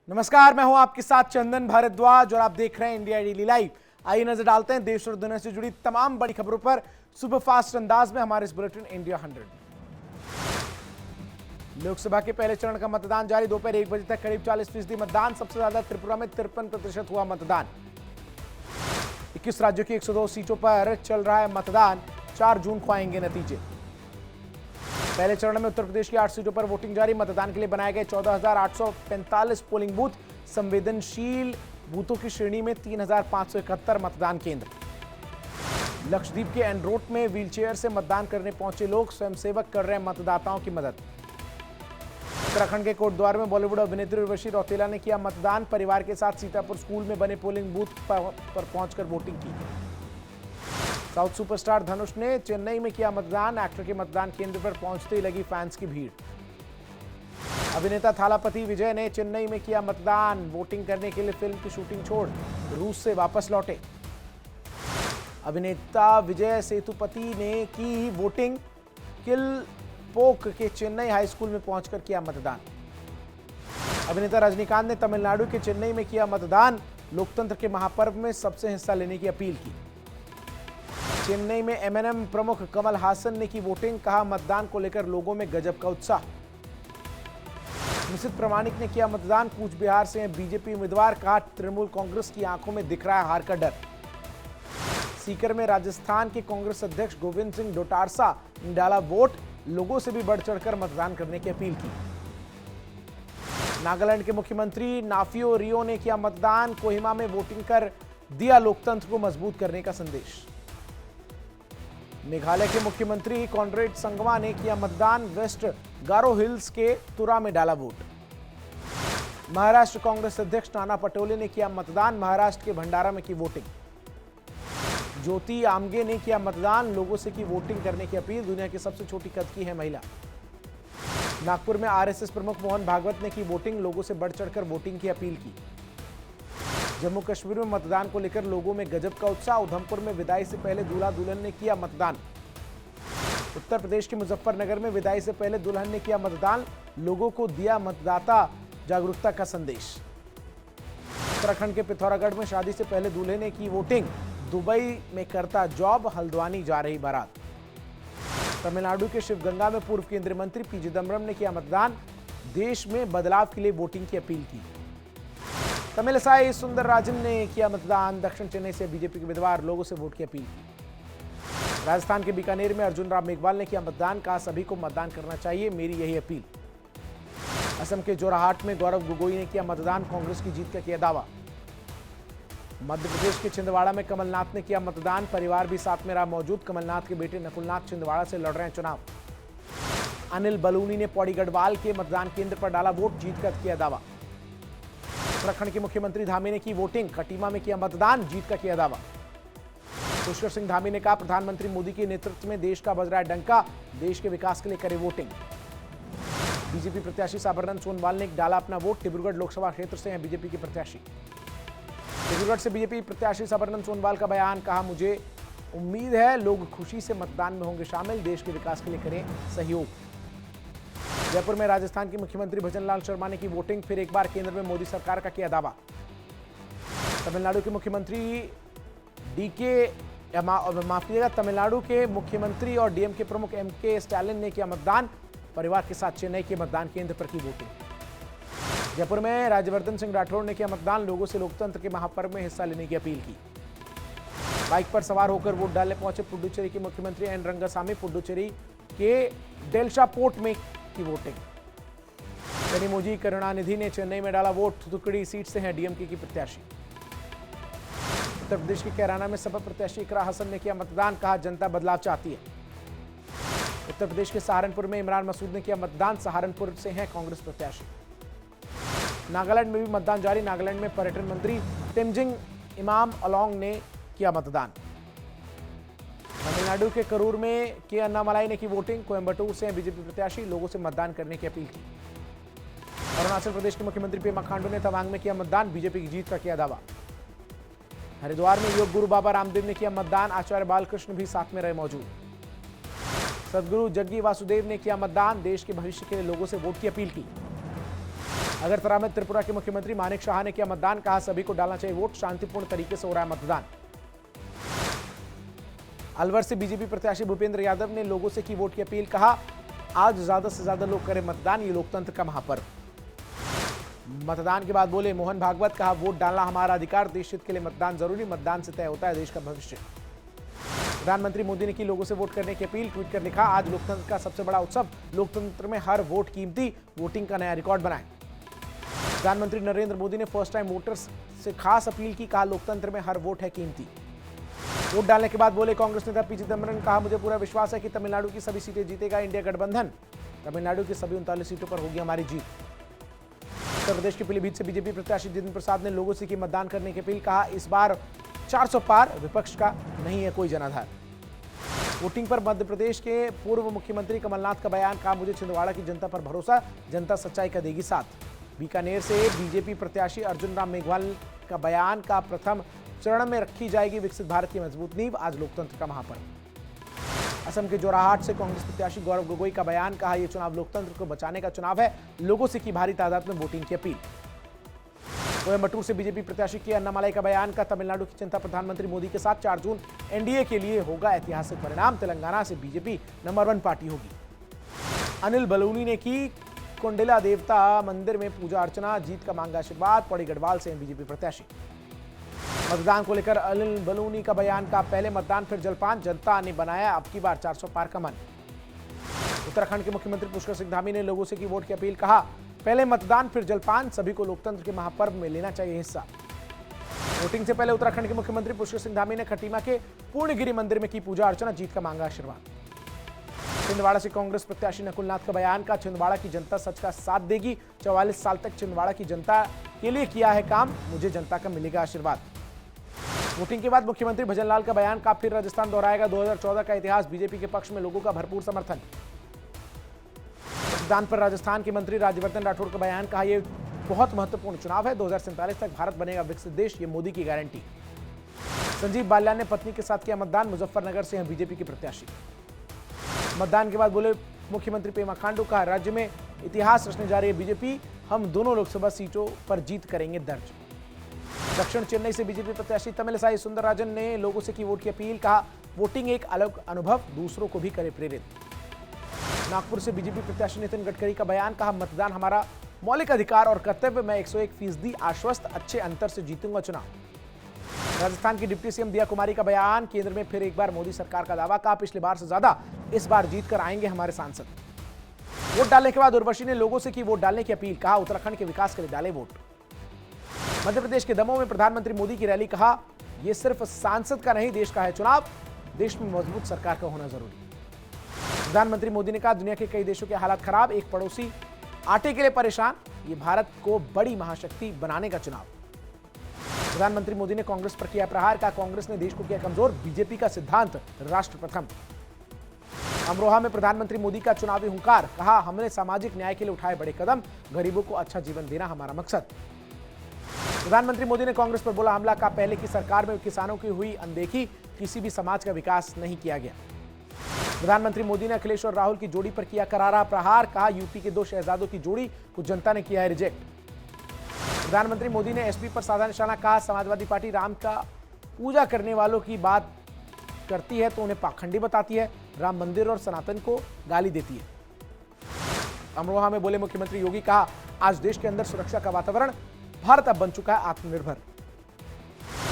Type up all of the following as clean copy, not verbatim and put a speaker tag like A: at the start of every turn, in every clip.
A: नमस्कार, मैं हूं आपके साथ चंदन भारद्वाज और आप देख रहे हैं इंडिया डेली लाइव। आइए नजर डालते हैं देश और दुनिया से जुड़ी तमाम बड़ी खबरों पर सुपरफास्ट अंदाज में हमारे इस बुलेटिन इंडिया 100। लोकसभा के पहले चरण का मतदान जारी। दोपहर 1 बजे तक करीब 40% मतदान। सबसे ज्यादा त्रिपुरा में 53% हुआ मतदान। 21 राज्यों की 102 सीटों पर चल रहा है मतदान। 4 जून को आएंगे नतीजे। पहले चरण में उत्तर प्रदेश की 8 सीटों पर वोटिंग जारी। मतदान के लिए बनाए गए 14,845 पोलिंग बूथ। संवेदनशील बूथों की श्रेणी में 3,571 मतदान केंद्र। लक्षद्वीप के एनरोट में व्हीलचेयर से मतदान करने पहुंचे लोग। स्वयंसेवक कर रहे हैं मतदाताओं की मदद। उत्तराखंड के कोटद्वार में बॉलीवुड अभिनेत्री उर्वशी रौतेला ने किया मतदान। परिवार के साथ सीतापुर स्कूल में बने पोलिंग बूथ पर पहुंचकर वोटिंग की। साउथ सुपरस्टार धनुष ने चेन्नई में किया मतदान। एक्टर के मतदान केंद्र पर पहुंचते ही लगी फैंस की भीड़। अभिनेता थालापति विजय ने चेन्नई में किया मतदान। वोटिंग करने के लिए फिल्म की शूटिंग छोड़ रूस से वापस लौटे। अभिनेता विजय सेतुपति ने की वोटिंग। किलपोक के चेन्नई हाई स्कूल में पहुंचकर किया मतदान। अभिनेता रजनीकांत ने तमिलनाडु के चेन्नई में किया मतदान। लोकतंत्र के महापर्व में सबसे हिस्सा लेने की अपील की। चेन्नई में एमएनएम प्रमुख कमल हासन ने की वोटिंग। कहा, मतदान को लेकर लोगों में गजब का उत्साह। निशित प्रामाणिक ने किया मतदान। कूच बिहार से हैं बीजेपी उम्मीदवार। कहा, तृणमूल कांग्रेस की आंखों में दिख रहा है हार का डर। सीकर में राजस्थान के कांग्रेस अध्यक्ष गोविंद सिंह डोटारसा ने डाला वोट। लोगों से भी बढ़ चढ़कर मतदान करने की अपील की। नागालैंड के मुख्यमंत्री नाफियो रियो ने किया मतदान। कोहिमा में वोटिंग कर दिया लोकतंत्र को मजबूत करने का संदेश। मेघालय के मुख्यमंत्री कॉनरेड संगमा ने किया मतदान। वेस्ट गारो हिल्स के तुरा में डाला वोट। महाराष्ट्र कांग्रेस अध्यक्ष नाना पटोले ने किया मतदान। महाराष्ट्र के भंडारा में की वोटिंग। ज्योति आमगे ने किया मतदान। लोगों से की वोटिंग करने की अपील। दुनिया की सबसे छोटी कद की है महिला। नागपुर में आरएसएस प्रमुख मोहन भागवत ने की वोटिंग। लोगों से बढ़ चढ़कर वोटिंग की अपील की। जम्मू कश्मीर में मतदान को लेकर लोगों में गजब का उत्साह। उधमपुर में विदाई से पहले दूल्हा दुल्हन ने किया मतदान। उत्तर प्रदेश के मुजफ्फरनगर में विदाई से पहले दुल्हन ने किया मतदान। लोगों को दिया मतदाता जागरूकता का संदेश। उत्तराखंड के पिथौरागढ़ में शादी से पहले दूल्हे ने की वोटिंग। दुबई में करता जॉब, हल्द्वानी जा रही बारात। तमिलनाडु के शिवगंगा में पूर्व केंद्रीय मंत्री पी चिदम्बरम ने किया मतदान। देश में बदलाव के लिए वोटिंग की अपील की। तमिलसाई सुंदरराजन ने किया मतदान। दक्षिण चेन्नई से बीजेपी के उम्मीदवार। लोगों से वोट की अपील की। राजस्थान के बीकानेर में अर्जुन राम मेघवाल ने किया मतदान। कहा, सभी को मतदान करना चाहिए, मेरी यही अपील। असम के जोरहाट में गौरव गोगोई ने किया मतदान। कांग्रेस की जीत का किया दावा। मध्य प्रदेश के छिंदवाड़ा में कमलनाथ ने किया मतदान। परिवार भी साथ में रहा मौजूद। कमलनाथ के बेटे नकुलनाथ छिंदवाड़ा से लड़ रहे हैं चुनाव। अनिल बलूनी ने पौड़ी गढ़वाल के मतदान केंद्र पर डाला वोट। जीत का किया दावा। उत्तराखंड के मुख्यमंत्री धामी ने की वोटिंग। खटीमा में किया मतदान। जीत का किया दावा। पुष्कर सिंह धामी ने कहा, प्रधानमंत्री मोदी के नेतृत्व में देश का बज रहा है डंका। देश के विकास के लिए करे वोटिंग। बीजेपी प्रत्याशी साबरनंद सोनवाल ने डाला अपना वोट। डिब्रूगढ़ लोकसभा क्षेत्र से हैं बीजेपी के प्रत्याशी। डिब्रूगढ़ से बीजेपी प्रत्याशी साबरनंद सोनवाल का बयान। कहा, मुझे उम्मीद है लोग खुशी से मतदान में होंगे शामिल। देश के विकास के लिए करें सहयोग। जयपुर में राजस्थान के मुख्यमंत्री भजनलाल शर्मा ने की वोटिंग। फिर एक बार केंद्र में मोदी सरकार का किया दावा। तमिलनाडु के मुख्यमंत्री तमिलनाडु के मुख्यमंत्री और डीएमके प्रमुख एमके स्टालिन ने किया मतदान। परिवार के साथ चेन्नई के मतदान केंद्र पर की वोटिंग। जयपुर में राज्यवर्धन सिंह राठौड़ ने किया मतदान। लोगों से लोकतंत्र के महापर्व में हिस्सा लेने की अपील की। बाइक पर सवार होकर वोट डालने पहुंचे पुडुचेरी के मुख्यमंत्री एन रंगासामी। पुडुचेरी के डेल्शा पोर्ट में की वोटिंग। कनिमोझी करुणानिधि ने चेन्नई में डाला वोट। थुथुकुडी सीट से हैं डीएमके की प्रत्याशी। उत्तर प्रदेश के कैराना में सपा प्रत्याशी इकरा हसन ने किया मतदान। कहा, जनता बदलाव चाहती है। उत्तर प्रदेश के सहारनपुर में इमरान मसूद ने किया मतदान। सहारनपुर से हैं कांग्रेस प्रत्याशी। नागालैंड में भी मतदान जारी। नागालैंड में पर्यटन मंत्री तेमजिंग इमाम अलोंग ने किया मतदान। तमिलनाडु के करूर में के अन्नामलाई ने की वोटिंग। कोयंबटूर से बीजेपी प्रत्याशी। लोगों से मतदान करने की अपील की। अरुणाचल प्रदेश के मुख्यमंत्री पेमा खांडू ने तवांग में किया मतदान। बीजेपी की जीत का किया दावा। हरिद्वार में योग गुरु बाबा रामदेव ने किया मतदान। आचार्य बालकृष्ण भी साथ में रहे मौजूद। सदगुरु जग्गी वासुदेव ने किया मतदान। देश के भविष्य के लिए लोगों से वोट की अपील की। अगरतला में त्रिपुरा के मुख्यमंत्री मानिक शाह ने किया मतदान, कहा सभी को डालना चाहिए वोट, शांतिपूर्ण तरीके से हो रहा है मतदान। अलवर से बीजेपी प्रत्याशी भूपेंद्र यादव ने लोगों से की वोट की अपील, कहा आज ज्यादा से ज्यादा लोग करें मतदान, ये लोकतंत्र का महापर्व। मतदान के बाद बोले मोहन भागवत, कहा वोट डालना हमारा अधिकार, देश हित के लिए मतदान जरूरी, मतदान से तय होता है देश का भविष्य। प्रधानमंत्री मोदी ने की लोगों से वोट करने की अपील, ट्वीट कर लिखा आज लोकतंत्र का सबसे बड़ा उत्सव, लोकतंत्र में हर वोट कीमती, वोटिंग का नया रिकॉर्ड बनाएं। प्रधानमंत्री नरेंद्र मोदी ने फर्स्ट टाइम वोटर्स से खास अपील की, कहा लोकतंत्र में हर वोट है कीमती। वोट डालने के बाद बोले कांग्रेस नेता पी चिदंबरम, कहा मुझे पूरा विश्वास है कि तमिलनाडु की सभी सीटें जीतेगा इंडिया गठबंधन, तमिलनाडु की सभी 39 सीटों पर होगी हमारी जीत। उत्तर प्रदेश के पीलीभीत से बीजेपी प्रत्याशी जितिन प्रसाद ने लोगों से की मतदान करने की अपील, कहा इस बार 400 पार, विपक्ष का नहीं है कोई जनाधार। वोटिंग पर मध्य प्रदेश के पूर्व मुख्यमंत्री कमलनाथ का बयान, कहा मुझे छिंदवाड़ा की जनता पर भरोसा, जनता सच्चाई का देगी साथ। बीकानेर से बीजेपी प्रत्याशी अर्जुन राम मेघवाल का बयान, का प्रथम चरण में रखी जाएगी विकसित भारत की मजबूत नींव, आज लोकतंत्र का महापर्व। असम के जोराहाट से कांग्रेस प्रत्याशी गौरव गोगोई का बयान, कहा यह चुनाव लोकतंत्र को बचाने का चुनाव है, लोगों से की भारी तादाद में वोटिंग की अपील। कोयम्बटूर से बीजेपी प्रत्याशी के अन्नामलाई का बयान, का तमिलनाडु की जनता प्रधानमंत्री मोदी के साथ 4 जून एनडीए के लिए होगा ऐतिहासिक परिणाम, तेलंगाना से बीजेपी नंबर 1 पार्टी होगी। अनिल बलूनी ने की कुंडला देवता मंदिर में पूजा अर्चना, जीत का मांगा आशीर्वाद, पौड़ी गढ़वाल से बीजेपी प्रत्याशी। मतदान को लेकर अनिल बलूनी का बयान, का पहले मतदान फिर जलपान, जनता ने बनाया अब की बार 400 पार का मन। उत्तराखंड के मुख्यमंत्री पुष्कर सिंह धामी ने लोगों से की वोट की अपील, कहा पहले मतदान फिर जलपान, सभी को लोकतंत्र के महापर्व में लेना चाहिए हिस्सा। वोटिंग से पहले उत्तराखंड के मुख्यमंत्री पुष्कर सिंह धामी ने खटीमा के पूर्णगिरी मंदिर में की पूजा अर्चना, जीत का मांगा आशीर्वाद। छिंदवाड़ा से कांग्रेस प्रत्याशी नकुलनाथ का बयान, का छिंदवाड़ा की जनता सच का साथ देगी, 44 साल तक छिंदवाड़ा की जनता के लिए किया है काम, मुझे जनता का मिलेगा आशीर्वाद। वोटिंग के बाद मुख्यमंत्री भजनलाल का बयान, का फिर राजस्थान दोहराएगा 2014 का इतिहास, बीजेपी के पक्ष में लोगों का भरपूर समर्थन। मतदान पर राजस्थान के मंत्री राज्यवर्धन राठौड़ का बयान, कहा यह बहुत महत्वपूर्ण चुनाव है, 2047 तक भारत बनेगा विकसित देश, ये मोदी की गारंटी। संजीव बाल्यान ने पत्नी के साथ किया मतदान, मुजफ्फरनगर से हैं बीजेपी के प्रत्याशी। मतदान के बाद बोले मुख्यमंत्री पेमा खांडू, का राज्य में इतिहास रचने जा रही है बीजेपी, हम दोनों लोकसभा सीटों पर जीत करेंगे दर्ज। दक्षिण चेन्नई से बीजेपी प्रत्याशी तमिलसाई सुंदरराजन ने लोगों से की वोट की अपील, कहा वोटिंग एक अलग अनुभव, दूसरों को भी करे प्रेरित। नागपुर से बीजेपी प्रत्याशी नितिन गडकरी का बयान, कहा मतदान हमारा मौलिक अधिकार और कर्तव्य, मैं 101% आश्वस्त, अच्छे अंतर से जीतूंगा चुनाव। राजस्थान की डिप्टी सीएम दिया कुमारी का बयान, केंद्र में फिर एक बार मोदी सरकार का दावा, कहा पिछली बार से ज्यादा इस बार जीत कर आएंगे हमारे सांसद। वोट डालने के बाद उर्वशी ने लोगों से की वोट डालने की अपील, कहा उत्तराखंड के विकास के लिए डाले वोट। मध्य प्रदेश के दमोह में प्रधानमंत्री मोदी की रैली, कहा यह सिर्फ सांसद का नहीं देश का है चुनाव, देश में मजबूत सरकार का होना जरूरी। प्रधानमंत्री मोदी ने कहा दुनिया के कई देशों के हालात खराब, एक पड़ोसी आटे के लिए परेशान, ये भारत को बड़ी महाशक्ति बनाने का चुनाव। प्रधानमंत्री मोदी ने कांग्रेस पर किया प्रहार, का कांग्रेस ने देश को किया कमजोर, बीजेपी का सिद्धांत राष्ट्र प्रथम। अमरोहा में प्रधानमंत्री मोदी का चुनावी हुंकार, कहा हमने सामाजिक न्याय के लिए उठाए बड़े कदम, गरीबों को अच्छा जीवन देना हमारा मकसद। प्रधानमंत्री मोदी ने कांग्रेस पर बोला हमला, का पहले की सरकार में किसानों की हुई अनदेखी, किसी भी समाज का विकास नहीं किया गया। प्रधानमंत्री मोदी ने अखिलेश और राहुल की जोड़ी पर किया करारा प्रहार, कहा यूपी के 2 शहजादों की जोड़ी को जनता ने किया है रिजेक्ट। प्रधानमंत्री मोदी ने एसपी पर साधा निशाना, कहा समाजवादी पार्टी राम का पूजा करने वालों की बात करती है तो उन्हें पाखंडी बताती है, राम मंदिर और सनातन को गाली देती है। अमरोहा में बोले मुख्यमंत्री योगी, कहा आज देश के अंदर सुरक्षा का वातावरण, भारत अब बन चुका है आत्मनिर्भर।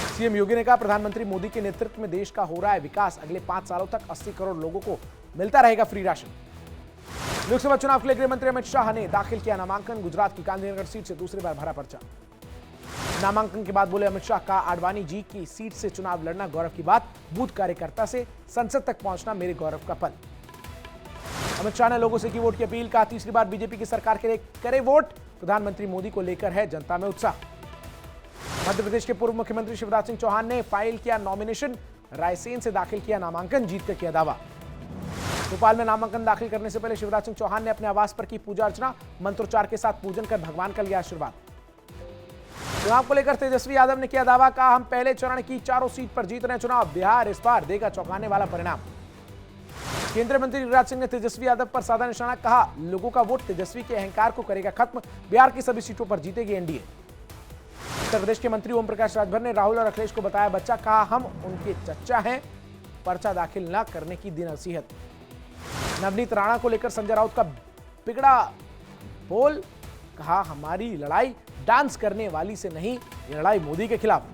A: सीएम योगी ने कहा प्रधानमंत्री मोदी के नेतृत्व में देश का हो रहा है विकास, अगले 5 सालों तक 80 करोड़ लोगों को मिलता रहेगा फ्री राशन। लोकसभा चुनाव के लिए गृह मंत्री अमित शाह ने दाखिल किया नामांकन, गुजरात की गांधीनगर सीट से दूसरी बार भरा पर्चा। नामांकन के बाद बोले अमित शाह, का आडवाणी जी की सीट से चुनाव लड़ना गौरव की बात, बूथ कार्यकर्ता से संसद तक पहुंचना मेरे गौरव का पल। अमित शाह ने लोगों से की वोट की अपील, कहा तीसरी बार बीजेपी की सरकार के लिए करे वोट, प्रधानमंत्री मोदी को लेकर है जनता में उत्साह। मध्य प्रदेश के पूर्व मुख्यमंत्री शिवराज सिंह चौहान ने फाइल किया नॉमिनेशन, रायसेन से दाखिल किया नामांकन, जीत कर किया दावा। भोपाल में नामांकन दाखिल करने से पहले शिवराज सिंह चौहान ने अपने आवास पर की पूजा अर्चना, मंत्रोच्चार के साथ पूजन कर भगवान का लिया आशीर्वाद। चुनाव को लेकर तेजस्वी यादव ने किया दावा, कहा हम पहले चरण की 4 सीट पर जीत रहे चुनाव, बिहार इस बार देगा चौंकाने वाला परिणाम। केंद्रीय मंत्री गिरिराज सिंह ने तेजस्वी यादव पर साधा निशाना, कहा लोगों का वोट तेजस्वी के अहंकार को करेगा खत्म, बिहार की सभी सीटों पर जीतेगी एनडीए। उत्तर प्रदेश के मंत्री ओम प्रकाश राजभर ने राहुल और अखिलेश को बताया बच्चा, कहा हम उनके चच्चा हैं, पर्चा दाखिल न करने की दी नसीहत। नवनीत राणा को लेकर संजय राउत का बिगड़ा बोल, कहा हमारी लड़ाई डांस करने वाली से नहीं, ये लड़ाई मोदी के खिलाफ।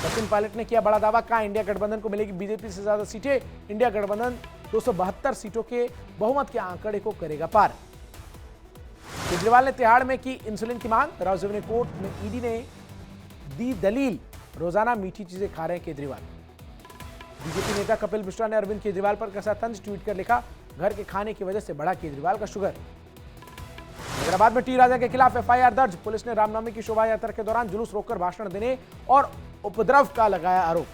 A: सचिन पायलट ने किया बड़ा दावा, कहा इंडिया गठबंधन को मिलेगी बीजेपी से ज्यादा सीटें, इंडिया गठबंधन 272 सीटों के बहुमत के आंकड़े को करेगा पार। केजरीवाल ने तिहाड़ में की इंसुलिन की मांग, राजधानी कोर्ट में ईडी ने दी दलील, रोजाना मीठी चीजें खा रहे हैं केजरीवाल। बीजेपी नेता कपिल मिश्रा ने अरविंद केजरीवाल पर कसा तंज, ट्वीट कर लिखा घर के खाने की वजह से बढ़ा केजरीवाल का शुगर। हैदराबाद में टी राजा के खिलाफ एफआईआर दर्ज, पुलिस ने रामनवमी की शोभा यात्रा के दौरान जुलूस रोककर भाषण देने और उपद्रव का लगाया आरोप।